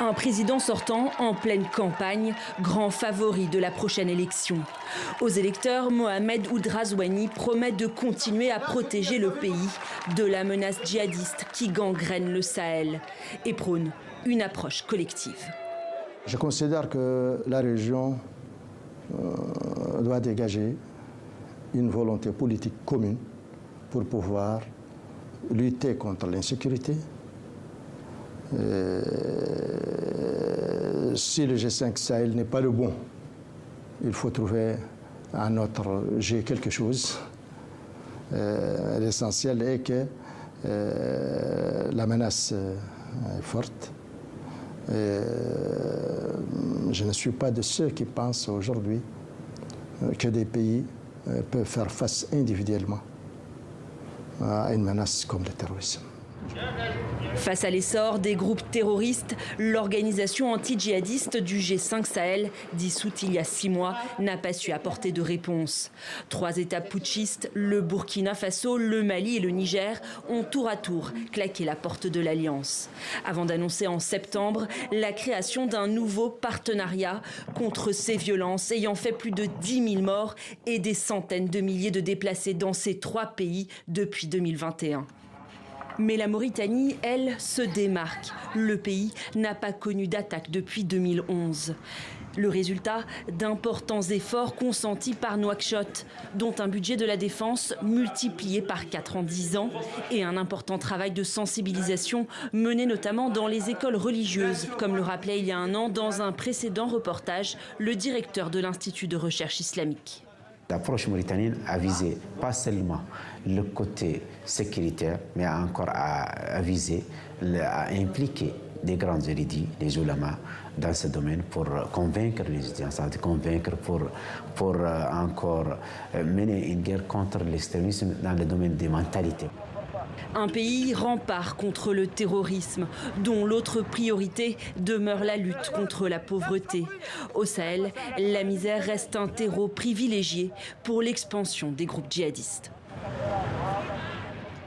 Un président sortant en pleine campagne, grand favori de la prochaine élection. Aux électeurs, Mohamed Ould Razouani promet de continuer à protéger le pays de la menace djihadiste qui gangrène le Sahel et prône une approche collective. Je considère que la région doit dégager une volonté politique commune pour pouvoir lutter contre l'insécurité. Si le G5 Sahel n'est pas le bon, il faut trouver un autre G quelque chose. L'essentiel est que la menace est forte. Je ne suis pas de ceux qui pensent aujourd'hui que des pays peuvent faire face individuellement à une menace comme le terrorisme. Face à l'essor des groupes terroristes, l'organisation anti-djihadiste du G5 Sahel, dissoute il y a 6 mois, n'a pas su apporter de réponse. 3 États putschistes, le Burkina Faso, le Mali et le Niger, ont tour à tour claqué la porte de l'Alliance. Avant d'annoncer en septembre la création d'un nouveau partenariat contre ces violences ayant fait plus de 10 000 morts et des centaines de milliers de déplacés dans ces 3 pays depuis 2021. Mais la Mauritanie, elle, se démarque. Le pays n'a pas connu d'attaque depuis 2011. Le résultat d'importants efforts consentis par Nouakchott, dont un budget de la défense multiplié par 4 en 10 ans et un important travail de sensibilisation mené notamment dans les écoles religieuses, comme le rappelait il y a 1 an dans un précédent reportage le directeur de l'Institut de recherche islamique. L'approche mauritanienne a visé pas seulement le côté sécuritaire, mais encore à impliquer des grands érudits, les oulémas, dans ce domaine pour convaincre les étudiants, ça veut dire convaincre pour encore mener une guerre contre l'extrémisme dans le domaine des mentalités. Un pays rempart contre le terrorisme, dont l'autre priorité demeure la lutte contre la pauvreté. Au Sahel, la misère reste un terreau privilégié pour l'expansion des groupes djihadistes.